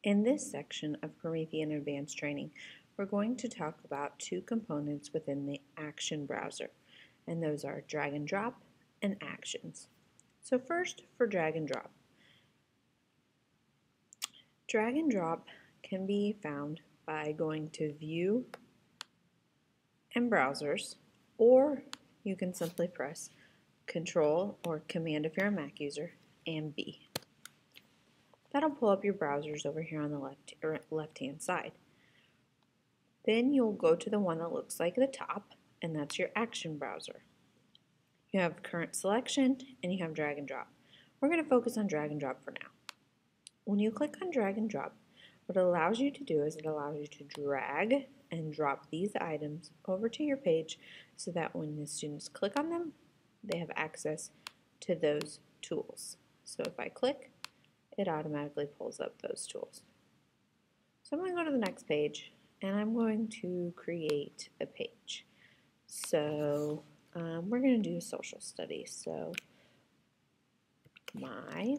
In this section of Promethean Advanced Training, we're going to talk about two components within the Action browser, and those are drag and drop and actions. So first, for drag and drop. Drag and drop can be found by going to View and Browsers, or you can simply press Control or Command if you're a Mac user, and B. That'll pull up your browsers over here on the left-hand side. Then you'll go to the one that looks like the top, and that's your Action browser. You have current selection, and you have drag and drop. We're going to focus on drag and drop for now. When you click on drag and drop, what it allows you to do is it allows you to drag and drop these items over to your page so that when the students click on them, they have access to those tools. So if I click, it automatically pulls up those tools. So I'm going to go to the next page, and I'm going to create a page. So we're going to do social studies. So my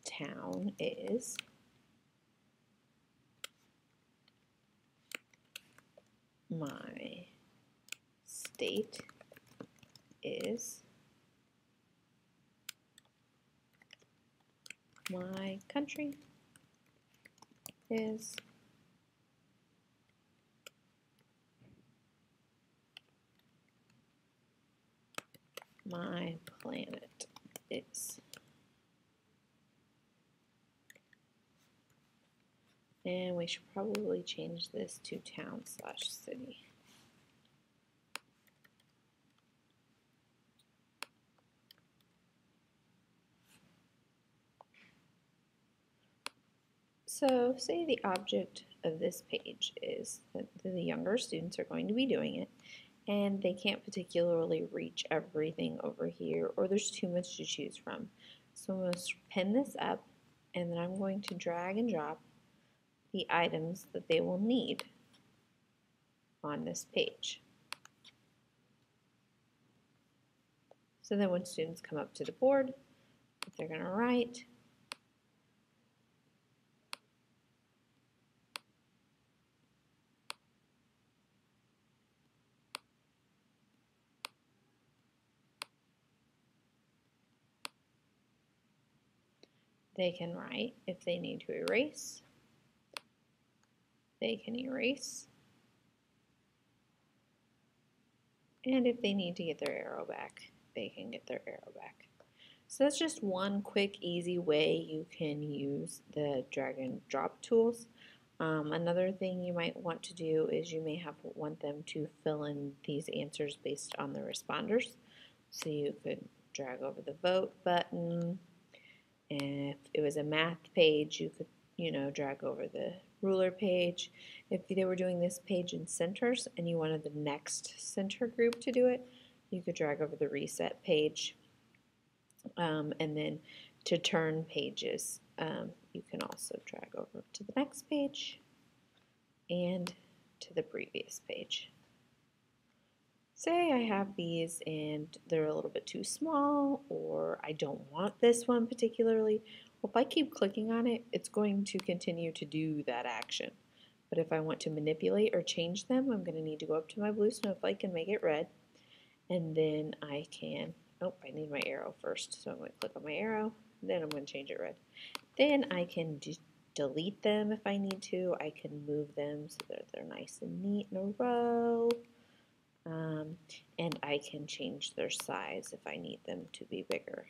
town is my state is my country is my planet is. And we should probably change this to town/city. So say the object of this page is that the younger students are going to be doing it, and they can't particularly reach everything over here, or there's too much to choose from. So I'm going to pin this up, and then I'm going to drag and drop the items that they will need on this page. So then when students come up to the board, if they're going to write, they can write. If they need to erase, they can erase. And if they need to get their arrow back, they can get their arrow back. So that's just one quick, easy way you can use the drag and drop tools. Another thing you might want to do is you may want them to fill in these answers based on the responders. So you could drag over the vote button. And if it was a math page, you could, drag over the ruler page. If they were doing this page in centers and you wanted the next center group to do it, you could drag over the reset page. And then to turn pages, you can also drag over to the next page and to the previous page. Say I have these and they're a little bit too small, or I don't want this one particularly. Well, if I keep clicking on it, it's going to continue to do that action. But if I want to manipulate or change them, I'm going to need to go up to my blue snowflake and make it red. And then I can, I need my arrow first. So I'm going to click on my arrow, then I'm going to change it red. Then I can delete them if I need to. I can move them so that they're nice and neat in a row. And I can change their size if I need them to be bigger.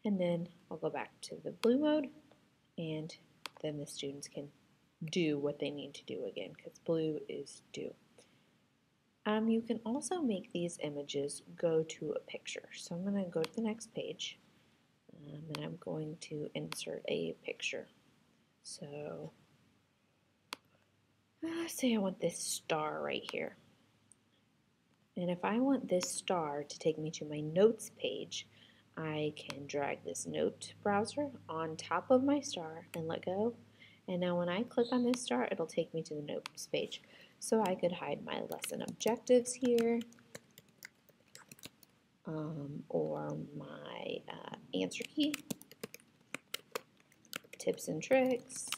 And then I'll go back to the blue mode, and then the students can do what they need to do again, because blue is do. You can also make these images go to a picture. So I'm going to go to the next page, and I'm going to insert a picture. So say I want this star right here. And if I want this star to take me to my notes page, I can drag this note browser on top of my star and let go. And now when I click on this star, it'll take me to the notes page. So I could hide my lesson objectives here, or my answer key. tips and tricks.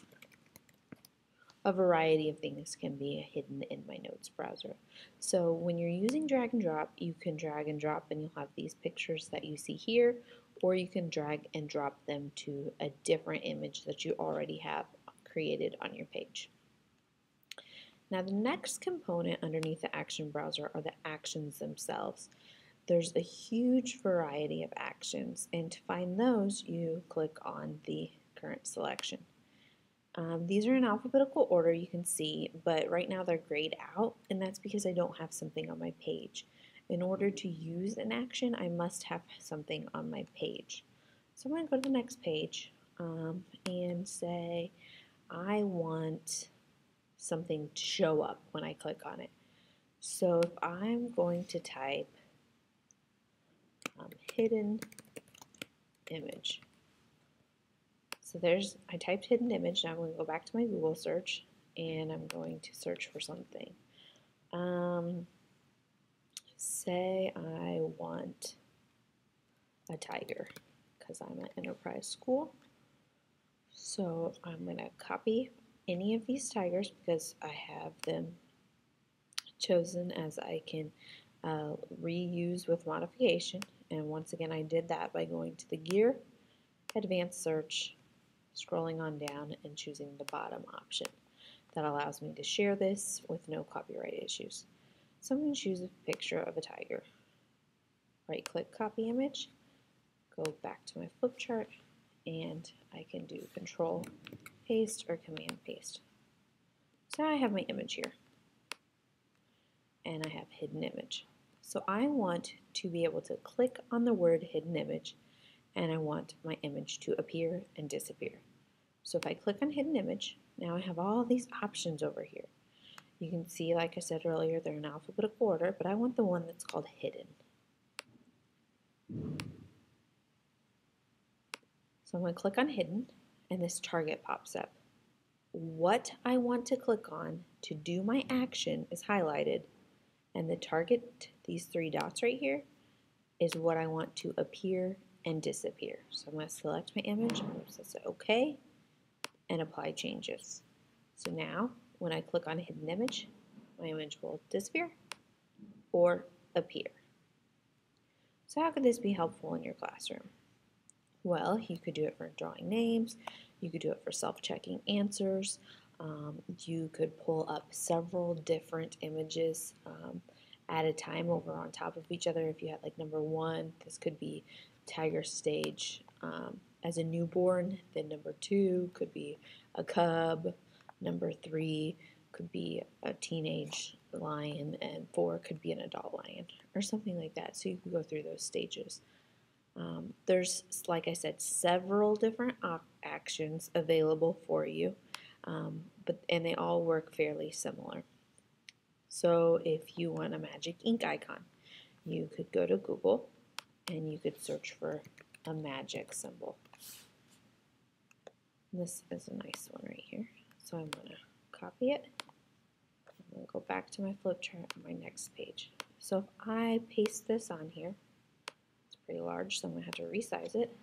A variety of things can be hidden in my notes browser. So when you're using drag and drop, you can drag and drop and you'll have these pictures that you see here, or you can drag and drop them to a different image that you already have created on your page. Now the next component underneath the action browser are the actions themselves. There's a huge variety of actions, and to find those you click on the current selection. These are in alphabetical order, you can see, but right now they're grayed out, and that's because I don't have something on my page. In order to use an action, I must have something on my page. So I'm going to go to the next page and say I want something to show up when I click on it. So if I'm going to type hidden image. So I typed hidden image. Now I'm going to go back to my Google search and I'm going to search for something. Say I want a tiger because I'm an enterprise school. So I'm going to copy any of these tigers because I have them chosen as I can reuse with modification. And once again, I did that by going to the gear, advanced search, scrolling on down and choosing the bottom option. That allows me to share this with no copyright issues. So I'm going to choose a picture of a tiger. Right click copy image, go back to my flip chart, and I can do control paste or command paste. So now I have my image here and I have hidden image. So I want to be able to click on the word hidden image and I want my image to appear and disappear. So if I click on hidden image, now I have all these options over here. You can see, like I said earlier, they're in alphabetical order, but I want the one that's called hidden. So I'm going to click on hidden and this target pops up. What I want to click on to do my action is highlighted, and the target, these three dots right here, is what I want to appear and disappear. So I'm going to select my image, I'm going to say OK, and apply changes. So now when I click on hidden image, my image will disappear or appear. So how could this be helpful in your classroom? Well, you could do it for drawing names, you could do it for self-checking answers, you could pull up several different images at a time over on top of each other. If you had like number 1, this could be tiger stage as a newborn, then number 2 could be a cub, number 3 could be a teenage lion, and 4 could be an adult lion, or something like that. So you can go through those stages. There's, like I said, several different actions available for you, and they all work fairly similar. So if you want a magic ink icon, you could go to Google and you could search for a magic symbol. This is a nice one right here. So I'm going to copy it. I'm going to go back to my flip chart on my next page. So if I paste this on here, it's pretty large, so I'm going to have to resize it.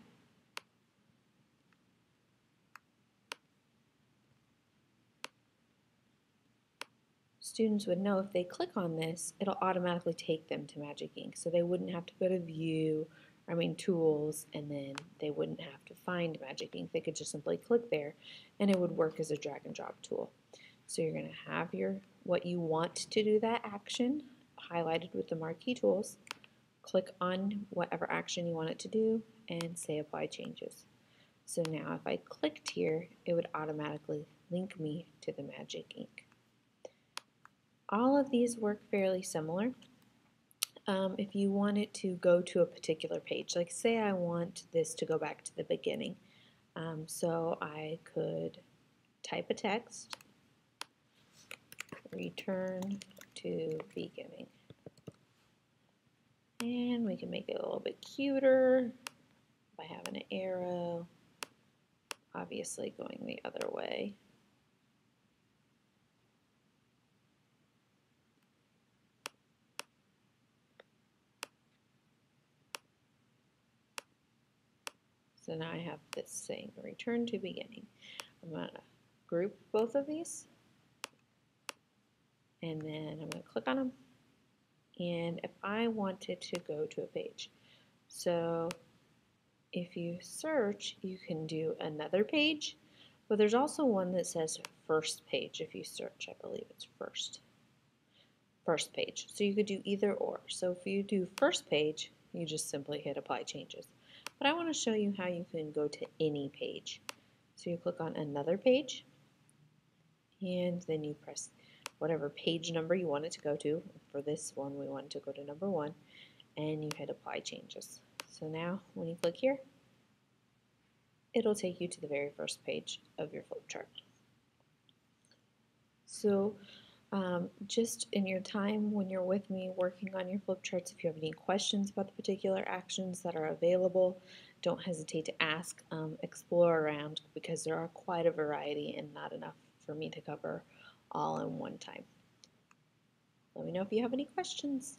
Students would know if they click on this, it'll automatically take them to Magic Ink. So they wouldn't have to go to Tools, and then they wouldn't have to find Magic Ink. They could just simply click there, and it would work as a drag and drop tool. So you're going to have what you want to do that action highlighted with the marquee tools. Click on whatever action you want it to do, and say Apply Changes. So now if I clicked here, it would automatically link me to the Magic Ink. All of these work fairly similar. If you want it to go to a particular page, like say I want this to go back to the beginning, so I could type a text, return to beginning, and we can make it a little bit cuter by having an arrow, obviously going the other way. So So now I have this saying return to beginning. I'm going to group both of these, and then I'm going to click on them. And if I wanted to go to a page, so if you search, you can do another page, but there's also one that says first page. If you search, I believe it's first page. So you could do either or. So if you do first page, you just simply hit apply changes. But I want to show you how you can go to any page. So you click on another page, and then you press whatever page number you want it to go to. For this one, we want it to go to number 1, and you hit apply changes. So now when you click here, it'll take you to the very first page of your flip chart. So just in your time when you're with me working on your flip charts, if you have any questions about the particular actions that are available, don't hesitate to ask, explore around, because there are quite a variety and not enough for me to cover all in one time. Let me know if you have any questions.